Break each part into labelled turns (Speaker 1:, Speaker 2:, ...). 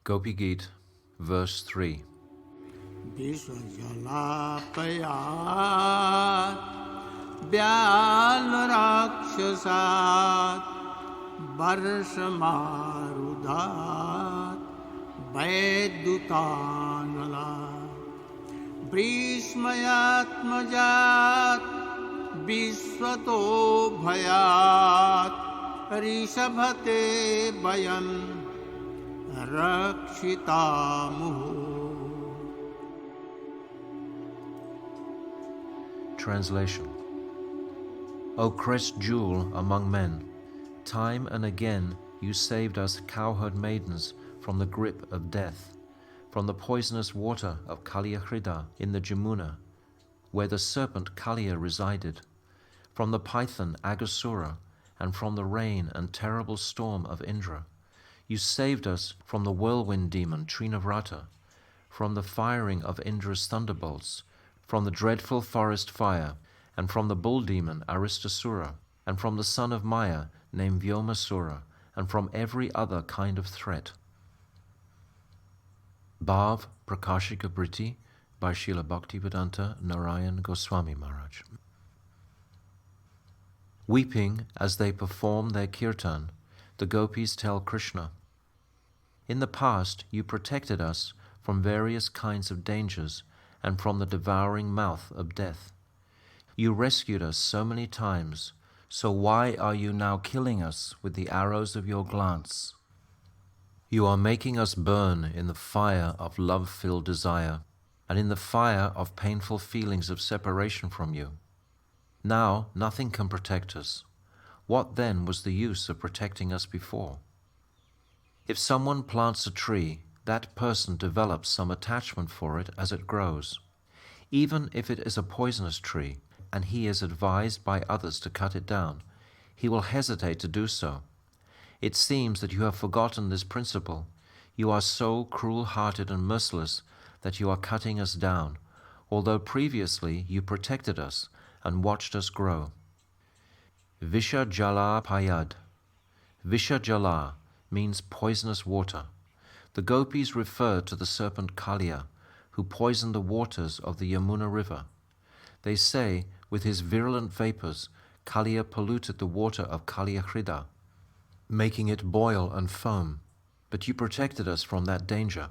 Speaker 1: Gopi Gita, verse 3.
Speaker 2: Vishwajalapayat Vyalrakshasat Varshamarudhat Vaidutanala Bhishmayatmajat Vishwato Bhayat Rishabhate Vayam Rakshitamuhu.
Speaker 1: Translation. O crest jewel among men, time and again you saved us cowherd maidens from the grip of death, from the poisonous water of Kaliyahrida in the Jamuna, where the serpent Kaliya resided, from the python Aghasura, and from the rain and terrible storm of Indra. You saved us from the whirlwind demon Trinavrata, from the firing of Indra's thunderbolts, from the dreadful forest fire, and from the bull demon Aristasura, and from the son of Maya named Vyomasura, and from every other kind of threat. Bhav Prakashika Briti by Srila Bhaktivedanta Narayan Goswami Maharaj. Weeping as they perform their kirtan, the gopis tell Krishna, "In the past you protected us from various kinds of dangers and from the devouring mouth of death. You rescued us so many times, so why are you now killing us with the arrows of your glance? You are making us burn in the fire of love-filled desire and in the fire of painful feelings of separation from you. Now nothing can protect us. What then was the use of protecting us before? If someone plants a tree, that person develops some attachment for it as it grows. Even if it is a poisonous tree, and he is advised by others to cut it down, he will hesitate to do so. It seems that you have forgotten this principle. You are so cruel-hearted and merciless that you are cutting us down, although previously you protected us and watched us grow." Visha Jala Payad. Visha Jala means poisonous water. The gopis refer to the serpent Kaliya, who poisoned the waters of the Yamuna river. They say, with his virulent vapors, Kaliya polluted the water of Kaliyahrida, making it boil and foam, but you protected us from that danger.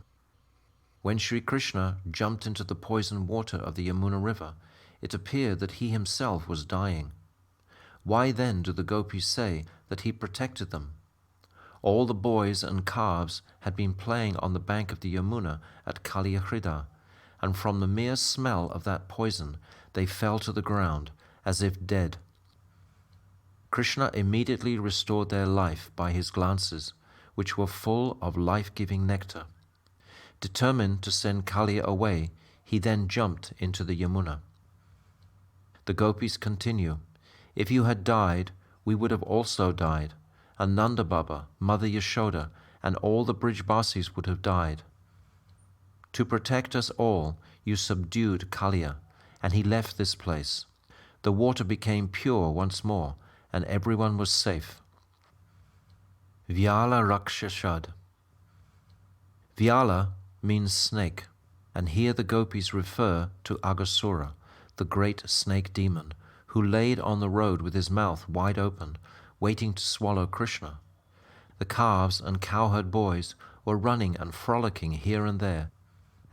Speaker 1: When Sri Krishna jumped into the poisoned water of the Yamuna river, it appeared that he himself was dying. Why then do the gopis say that he protected them? All the boys and calves had been playing on the bank of the Yamuna at Kaliyahrida, and from the mere smell of that poison they fell to the ground as if dead. Krishna immediately restored their life by his glances, which were full of life-giving nectar. Determined to send Kaliya away, he then jumped into the Yamuna. The gopis continue, "If you had died, we would have also died, and Nanda Baba, Mother Yashoda, and all the Brijbasis would have died. To protect us all, you subdued Kaliya, and he left this place. The water became pure once more, and everyone was safe." Vyala Rakshashad. Vyala means snake, and here the gopis refer to Aghasura, the great snake demon, who laid on the road with his mouth wide open, waiting to swallow Krishna. The calves and cowherd boys were running and frolicking here and there,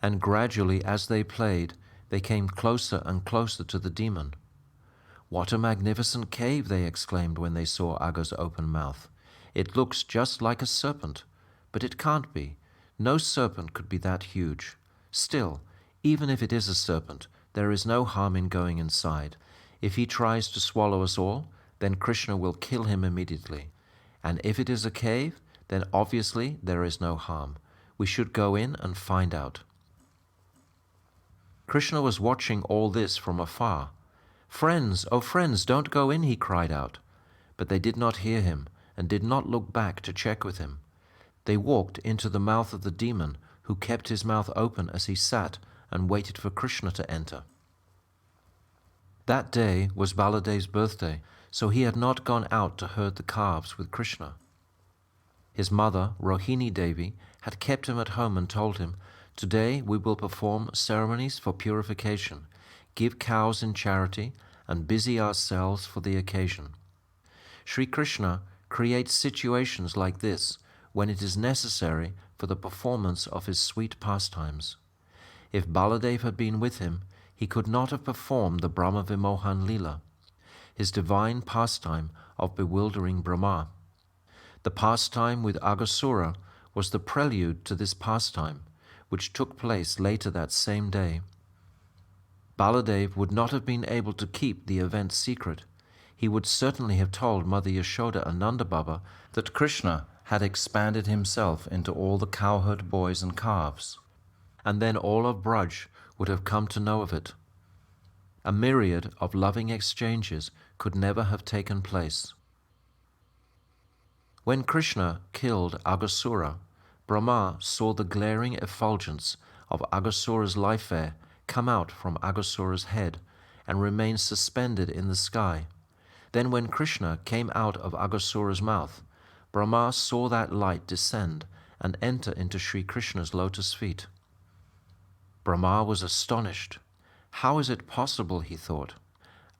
Speaker 1: and gradually as they played, they came closer and closer to the demon. "What a magnificent cave!" they exclaimed when they saw Agha's open mouth. "It looks just like a serpent, but it can't be. No serpent could be that huge. Still, even if it is a serpent, there is no harm in going inside. If he tries to swallow us all, then Krishna will kill him immediately. And if it is a cave, then obviously there is no harm. We should go in and find out." Krishna was watching all this from afar. "Friends, oh friends, don't go in," he cried out. But they did not hear him and did not look back to check with him. They walked into the mouth of the demon, who kept his mouth open as he sat and waited for Krishna to enter. That day was Baladev's birthday, so he had not gone out to herd the calves with Krishna. His mother, Rohini Devi, had kept him at home and told him, "Today we will perform ceremonies for purification, give cows in charity, and busy ourselves for the occasion." Sri Krishna creates situations like this when it is necessary for the performance of his sweet pastimes. If Baladev had been with him, he could not have performed the Brahma Vimohan Leela, his divine pastime of bewildering Brahma. The pastime with Aghasura was the prelude to this pastime, which took place later that same day. Baladev would not have been able to keep the event secret. He would certainly have told Mother Yashoda and Nanda Baba that Krishna had expanded himself into all the cowherd boys and calves, and then all of Braj would have come to know of it. A myriad of loving exchanges could never have taken place. When Krishna killed Aghasura, Brahma saw the glaring effulgence of Aghasura's life air come out from Aghasura's head and remain suspended in the sky. Then when Krishna came out of Aghasura's mouth, Brahma saw that light descend and enter into Sri Krishna's lotus feet. Brahma was astonished. How is it possible, he thought?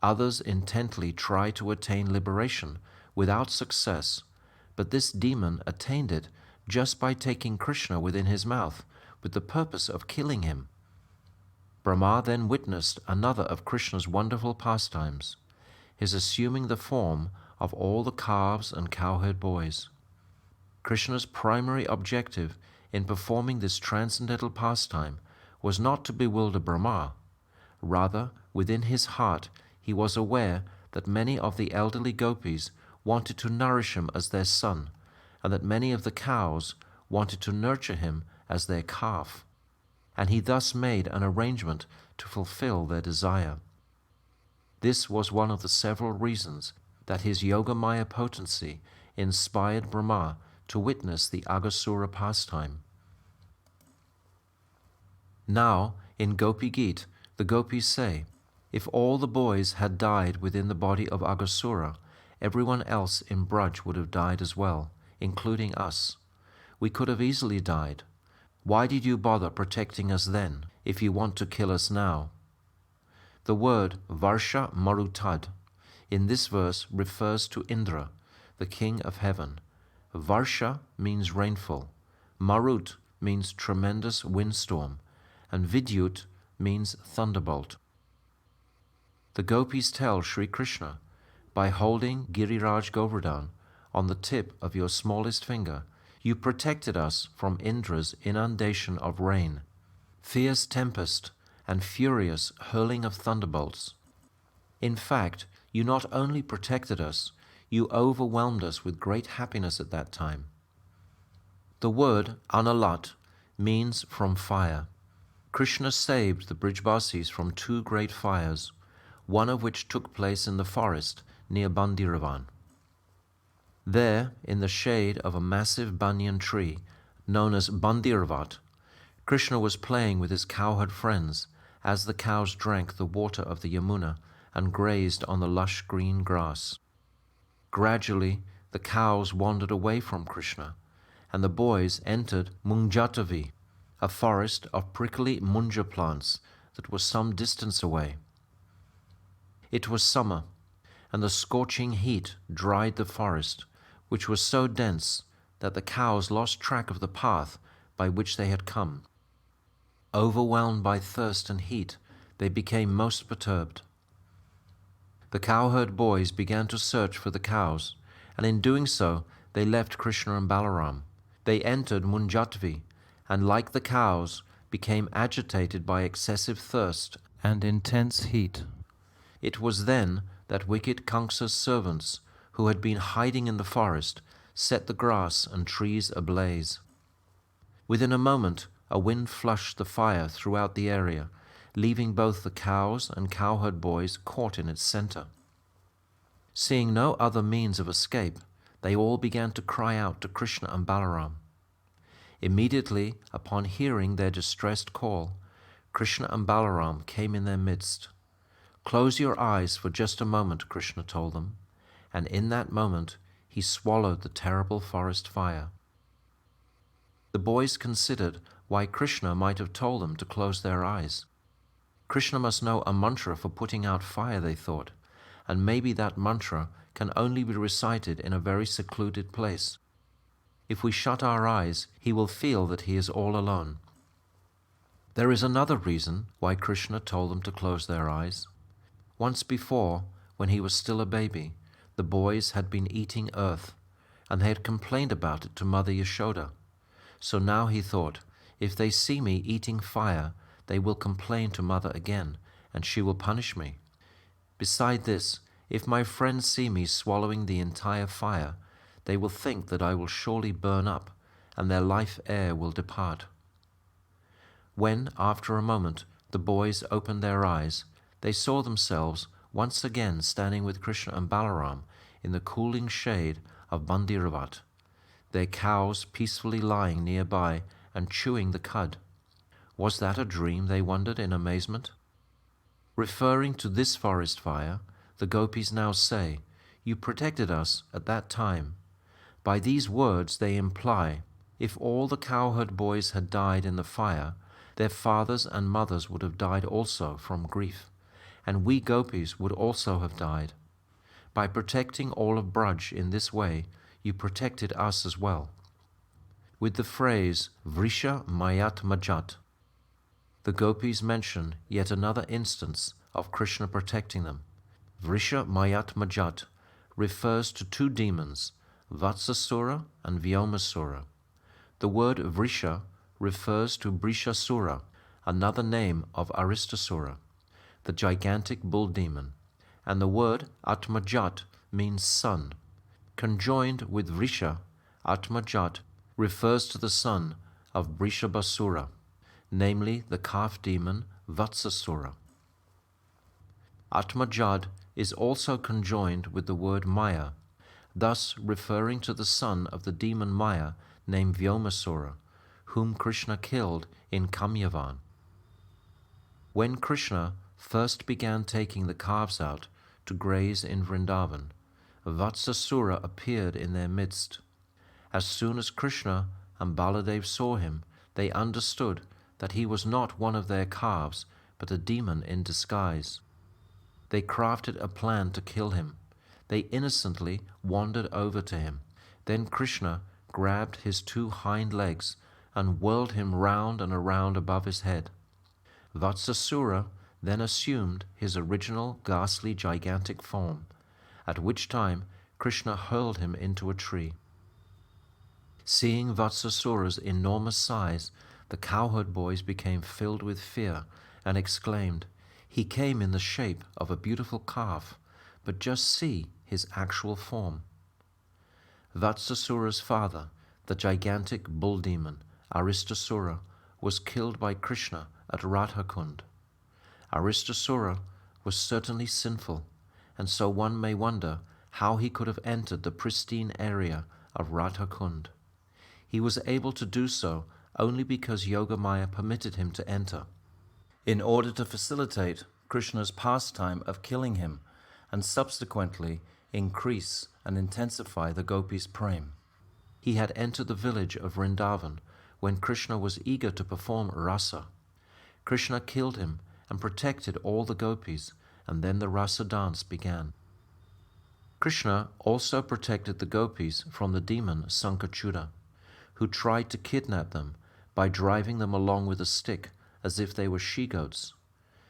Speaker 1: Others intently try to attain liberation without success, but this demon attained it just by taking Krishna within his mouth with the purpose of killing him. Brahma then witnessed another of Krishna's wonderful pastimes, his assuming the form of all the calves and cowherd boys. Krishna's primary objective in performing this transcendental pastime was not to bewilder Brahma. Rather, within his heart, he was aware that many of the elderly gopis wanted to nourish him as their son, and that many of the cows wanted to nurture him as their calf, and he thus made an arrangement to fulfill their desire. This was one of the several reasons that his Yogamaya potency inspired Brahma to witness the Aghasura pastime. Now, in Gopi Gita, the gopis say, if all the boys had died within the body of Aghasura, everyone else in Braj would have died as well, including us. We could have easily died. Why did you bother protecting us then, if you want to kill us now? The word Varsha Marutad in this verse refers to Indra, the king of heaven. Varsha means rainfall, Marut means tremendous windstorm, and Vidyut means thunderbolt. The gopis tell Sri Krishna, by holding Giriraj Govardhan on the tip of your smallest finger, you protected us from Indra's inundation of rain, fierce tempest, and furious hurling of thunderbolts. In fact, you not only protected us, you overwhelmed us with great happiness at that time. The word Analat means from fire. Krishna saved the Brijbasis from two great fires, one of which took place in the forest near Bandiravan. There, in the shade of a massive banyan tree, known as Bandiravat, Krishna was playing with his cowherd friends as the cows drank the water of the Yamuna and grazed on the lush green grass. Gradually, the cows wandered away from Krishna, and the boys entered Munjatavi, a forest of prickly munja plants that was some distance away. It was summer, and the scorching heat dried the forest, which was so dense that the cows lost track of the path by which they had come. Overwhelmed by thirst and heat, they became most perturbed. The cowherd boys began to search for the cows, and in doing so, they left Krishna and Balaram. They entered Munjatvi, and like the cows, became agitated by excessive thirst and intense heat. It was then that wicked Kamsa's servants, who had been hiding in the forest, set the grass and trees ablaze. Within a moment, a wind flushed the fire throughout the area, leaving both the cows and cowherd boys caught in its center. Seeing no other means of escape, they all began to cry out to Krishna and Balaram. Immediately upon hearing their distressed call, Krishna and Balaram came in their midst. "Close your eyes for just a moment," Krishna told them, and in that moment he swallowed the terrible forest fire. The boys considered why Krishna might have told them to close their eyes. Krishna must know a mantra for putting out fire, they thought, and maybe that mantra can only be recited in a very secluded place. If we shut our eyes, he will feel that he is all alone. There is another reason why Krishna told them to close their eyes. Once before, when he was still a baby, the boys had been eating earth, and they had complained about it to Mother Yashoda. So now he thought, if they see me eating fire, they will complain to Mother again, and she will punish me. Beside this, if my friends see me swallowing the entire fire, they will think that I will surely burn up, and their life air will depart. When, after a moment, the boys opened their eyes, they saw themselves once again standing with Krishna and Balaram in the cooling shade of Bandiravat, their cows peacefully lying nearby and chewing the cud. Was that a dream, they wondered in amazement? Referring to this forest fire, the gopis now say, "You protected us at that time." By these words they imply, if all the cowherd boys had died in the fire, their fathers and mothers would have died also from grief, and we gopis would also have died. By protecting all of Braj in this way, you protected us as well. With the phrase Vrisha Mayat Majat, the gopis mention yet another instance of Krishna protecting them. Vrisha Mayat Majat refers to two demons, Vatsasura and Vyomasura. The word Vrisha refers to Brishasura, another name of Aristasura, the gigantic bull demon, and the word Atmajat means son. Conjoined with Vrisha, Atmajat refers to the son of Brishabasura, namely the calf demon Vatsasura. Atmajad is also conjoined with the word Maya, thus referring to the son of the demon Maya named Vyomasura, whom Krishna killed in Kamyavan. When Krishna first began taking the calves out to graze in Vrindavan, Vatsasura appeared in their midst. As soon as Krishna and Baladev saw him, they understood that he was not one of their calves, but a demon in disguise. They crafted a plan to kill him. They innocently wandered over to him. Then Krishna grabbed his two hind legs and whirled him round and around above his head. Vatsasura then assumed his original ghastly gigantic form, at which time Krishna hurled him into a tree. Seeing Vatsasura's enormous size, the cowherd boys became filled with fear and exclaimed, "He came in the shape of a beautiful calf, but just see his actual form." Vatsasura's father, the gigantic bull demon, Aristasura, was killed by Krishna at Radhakund. Aristasura was certainly sinful, and so one may wonder how he could have entered the pristine area of Radhakund. He was able to do so only because Yogamaya permitted him to enter, in order to facilitate Krishna's pastime of killing him and subsequently increase and intensify the gopis' prem. He had entered the village of Vrindavan when Krishna was eager to perform rasa. Krishna killed him and protected all the gopis, and then the rasa dance began. Krishna also protected the gopis from the demon Sankachuda, who tried to kidnap them by driving them along with a stick as if they were she-goats,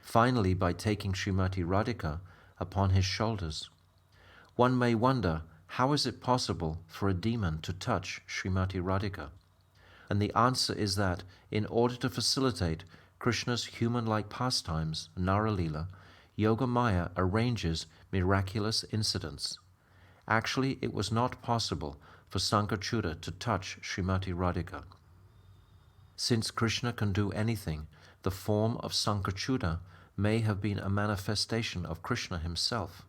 Speaker 1: finally by taking Srimati Radhika upon his shoulders. One may wonder, how is it possible for a demon to touch Srimati Radhika? And the answer is that, in order to facilitate Krishna's human-like pastimes, Naralila, Yogamaya arranges miraculous incidents. Actually, it was not possible for Sankachuda to touch Srimati Radhika. Since Krishna can do anything, the form of Sankachuda may have been a manifestation of Krishna himself.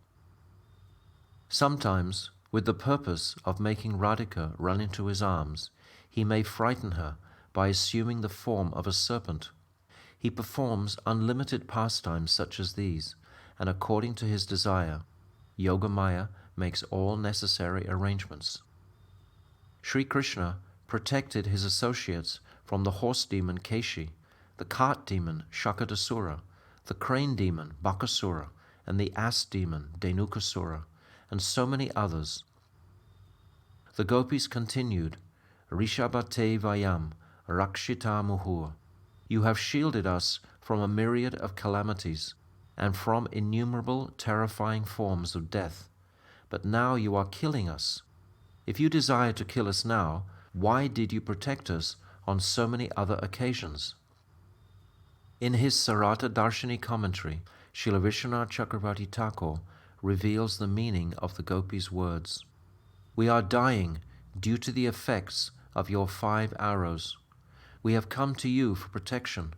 Speaker 1: Sometimes, with the purpose of making Radhika run into his arms, he may frighten her by assuming the form of a serpent. He performs unlimited pastimes such as these, and according to his desire, Yogamaya makes all necessary arrangements. Sri Krishna protected his associates from the horse demon Keshi, the cart demon Shakadasura, the crane demon Bakasura, and the ass demon Dhenukasura, and so many others. The gopis continued, Rishabhate Vayam, Rakshita Muhur. You have shielded us from a myriad of calamities and from innumerable terrifying forms of death. But now you are killing us. If you desire to kill us now, why did you protect us on so many other occasions? In his Sarata Darshini commentary, Srila Vishwanath Chakravarti Thakur reveals the meaning of the gopis' words. We are dying due to the effects of your 5 arrows. We have come to you for protection,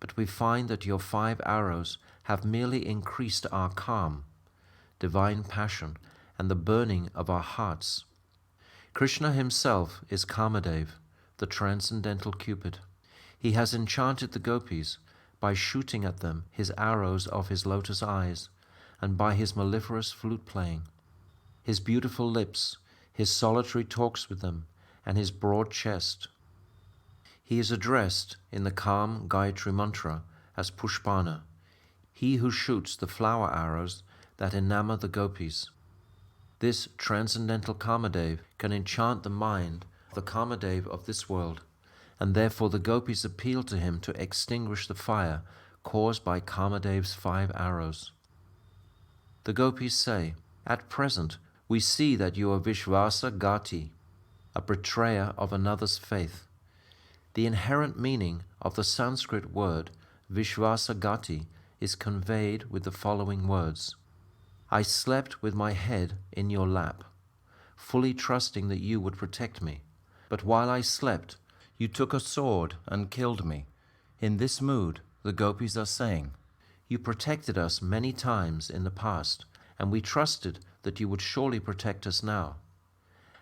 Speaker 1: but we find that your 5 arrows have merely increased our calm, divine passion, and the burning of our hearts. Krishna himself is Kamadev, the transcendental Cupid. He has enchanted the gopis by shooting at them his arrows of his lotus eyes and by his mellifluous flute playing. His beautiful lips, his solitary talks with them, and his broad chest. He is addressed in the calm Gayatri Mantra as Pushpana, he who shoots the flower arrows that enamor the gopis. This transcendental Kamadev can enchant the mind of the Kamadev of this world, and therefore the gopis appeal to him to extinguish the fire caused by Kamadev's 5 arrows. The gopis say, At present we see that you are Vishvasa Gati, a betrayer of another's faith. The inherent meaning of the Sanskrit word Vishvasa Gati is conveyed with the following words. I slept with my head in your lap, fully trusting that you would protect me. But while I slept, you took a sword and killed me. In this mood, the gopis are saying, You protected us many times in the past, and we trusted that you would surely protect us now.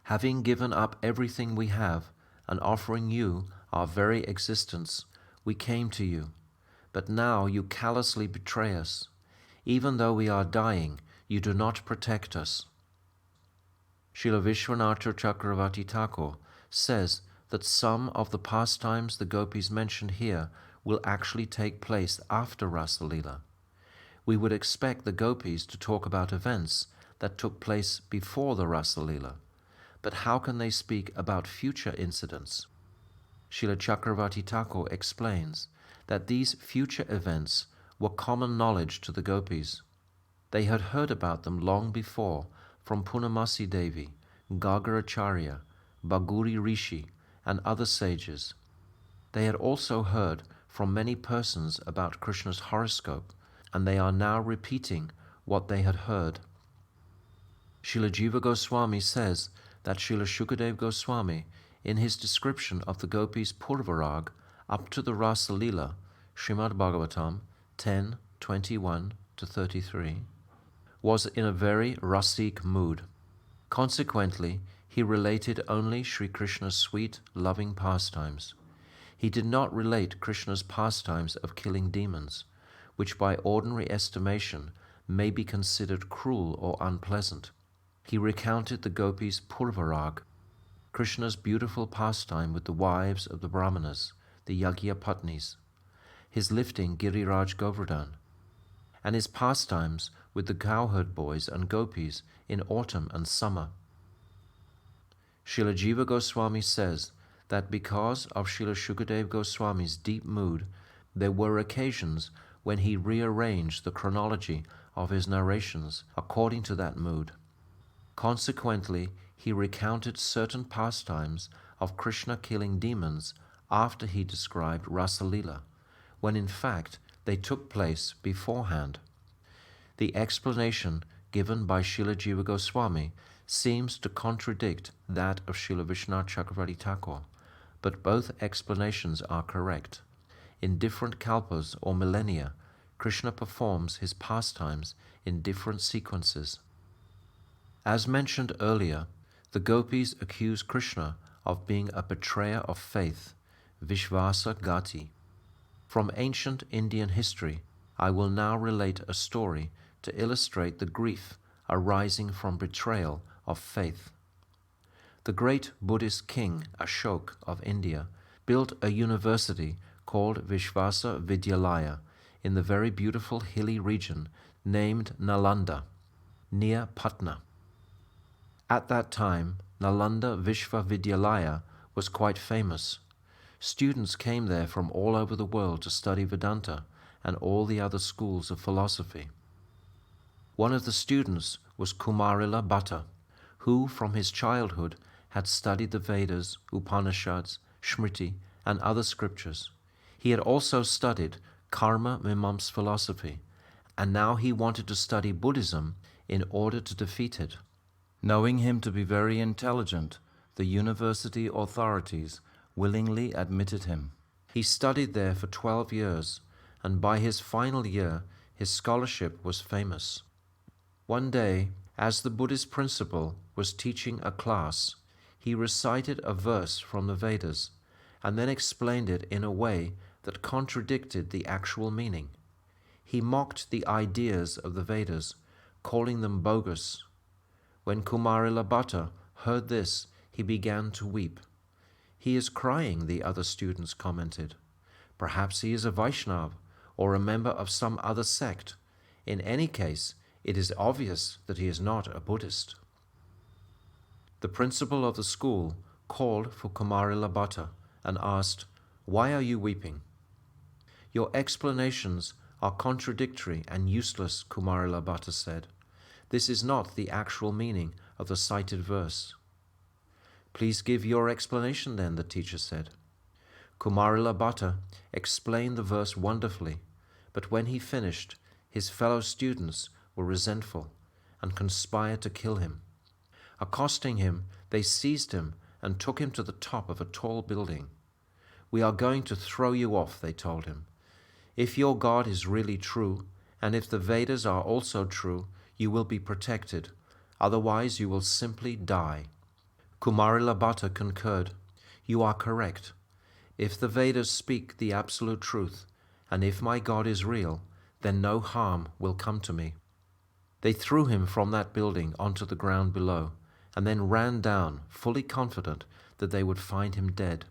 Speaker 1: Having given up everything we have and offering you our very existence, we came to you. But now you callously betray us. Even though we are dying, you do not protect us. Srila Vishwanath Chakravarti Thakur says that some of the pastimes the gopis mentioned here will actually take place after Rasa Leela. We would expect the gopis to talk about events that took place before the Rasa Leela, but how can they speak about future incidents? Srila Chakravarti Thakur explains that these future events were common knowledge to the gopis. They had heard about them long before from Punamasi Devi, Gagaracharya, Bhaguri Rishi, and other sages. They had also heard from many persons about Krishna's horoscope, and they are now repeating what they had heard. Srila Jiva Goswami says that Srila Shukadev Goswami, in his description of the gopis' Purvarag up to the Rasa Leela, Srimad Bhagavatam 10:21-33, was in a very rasik mood. Consequently, he related only Sri Krishna's sweet, loving pastimes. He did not relate Krishna's pastimes of killing demons, which by ordinary estimation may be considered cruel or unpleasant. He recounted the gopis' Purvarag, Krishna's beautiful pastime with the wives of the Brahmanas, the Yagya Patnis, his lifting Giriraj Govardhan, and his pastimes with the cowherd boys and gopis in autumn and summer. Srila Jiva Goswami says that because of Srila Shukadev Goswami's deep mood, there were occasions when he rearranged the chronology of his narrations according to that mood. Consequently, he recounted certain pastimes of Krishna killing demons after he described Rasa Leela, when in fact they took place beforehand. The explanation given by Srila Jiva Goswami seems to contradict that of Srila Vishwanath Chakravarti Thakur, but both explanations are correct. In different kalpas or millennia, Krishna performs his pastimes in different sequences. As mentioned earlier, the gopis accuse Krishna of being a betrayer of faith, Vishvasa Gati. From ancient Indian history, I will now relate a story to illustrate the grief arising from betrayal of faith. The great Buddhist king Ashoka of India built a university called Vishvasa Vidyalaya in the very beautiful hilly region named Nalanda, near Patna. At that time, Nalanda Vishvavidyalaya was quite famous. Students came there from all over the world to study Vedanta and all the other schools of philosophy. One of the students was Kumarila Bhatta, who from his childhood had studied the Vedas, Upanishads, Smriti, and other scriptures. He had also studied Karma Mimamsa philosophy, and now he wanted to study Buddhism in order to defeat it. Knowing him to be very intelligent, the university authorities willingly admitted him. He studied there for 12 years, and by his final year, his scholarship was famous. One day, as the Buddhist principal was teaching a class, he recited a verse from the Vedas and then explained it in a way that contradicted the actual meaning. He mocked the ideas of the Vedas, calling them bogus. When Kumarila Bhatta heard this, he began to weep. "He is crying," the other students commented. "Perhaps he is a Vaishnava or a member of some other sect. In any case, it is obvious that he is not a Buddhist." The principal of the school called for Kumarila Bhatta and asked, "Why are you weeping?" "Your explanations are contradictory and useless," Kumarila Bhatta said. "This is not the actual meaning of the cited verse." "Please give your explanation then," the teacher said. Kumarila Bhatta explained the verse wonderfully, but when he finished, his fellow students were resentful and conspired to kill him. Accosting him, they seized him and took him to the top of a tall building. "We are going to throw you off," they told him. "If your God is really true, and if the Vedas are also true, you will be protected. Otherwise, you will simply die." Kumarila Bhatta concurred. "You are correct. If the Vedas speak the absolute truth, and if my God is real, then no harm will come to me." They threw him from that building onto the ground below, and then ran down, fully confident that they would find him dead.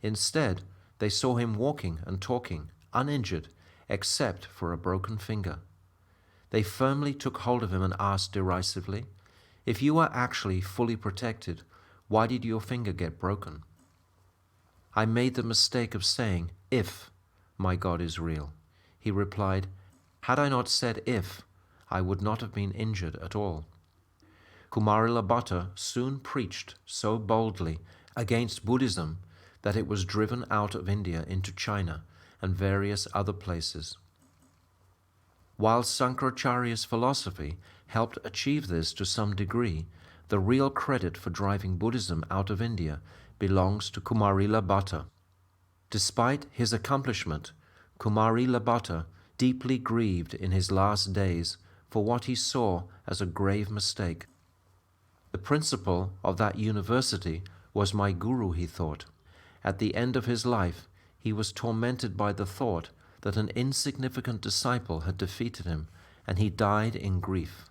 Speaker 1: Instead, they saw him walking and talking, uninjured, except for a broken finger. They firmly took hold of him and asked derisively, "If you are actually fully protected, why did your finger get broken?" "I made the mistake of saying, 'if my God is real,'" he replied. "Had I not said 'if,' I would not have been injured at all." Kumarila Bhatta soon preached so boldly against Buddhism that it was driven out of India into China and various other places. While Sankaracharya's philosophy helped achieve this to some degree, the real credit for driving Buddhism out of India belongs to Kumarila Bhatta. Despite his accomplishment, Kumarila Bhatta deeply grieved in his last days for what he saw as a grave mistake. The principal of that university was my guru, he thought. At the end of his life, he was tormented by the thought that an insignificant disciple had defeated him, and he died in grief.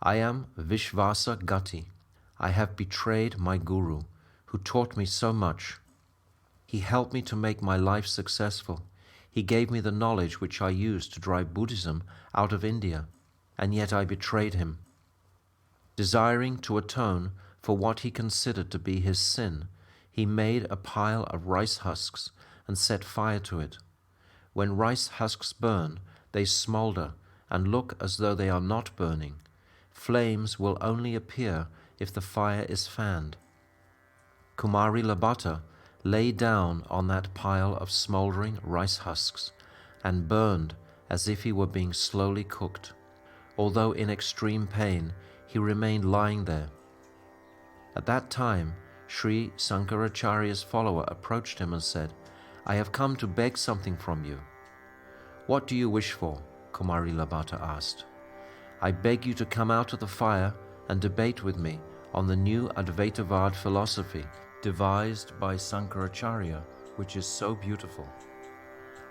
Speaker 1: "I am Vishvasa Gati. I have betrayed my guru, who taught me so much. He helped me to make my life successful. He gave me the knowledge which I used to drive Buddhism out of India, and yet I betrayed him." Desiring to atone for what he considered to be his sin, he made a pile of rice husks and set fire to it. When rice husks burn, they smolder and look as though they are not burning. Flames will only appear if the fire is fanned. Kumarila Bhatta lay down on that pile of smoldering rice husks and burned as if he were being slowly cooked. Although in extreme pain, he remained lying there. At that time, Sri Sankaracharya's follower approached him and said, "I have come to beg something from you." "What do you wish for?" Kumarila Bhatta asked. "I beg you to come out of the fire and debate with me on the new Advaitavad philosophy devised by Sankaracharya, which is so beautiful.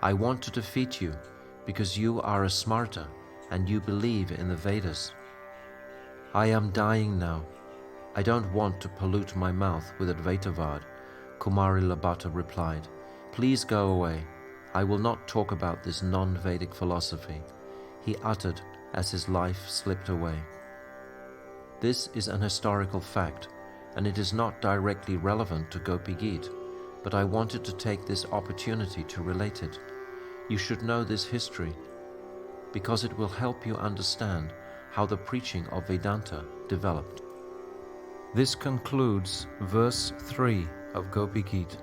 Speaker 1: I want to defeat you because you are a smarta and you believe in the Vedas." "I am dying now. I don't want to pollute my mouth with Advaitavad, Kumari Labhata replied. Please go away. I will not talk about this non-Vedic philosophy, he uttered as his life slipped away. This is an historical fact, and it is not directly relevant to Gopi Gita, but I wanted to take this opportunity to relate it. You should know this history, because it will help you understand how the preaching of Vedanta developed. This concludes verse 3 of Gopi Gita.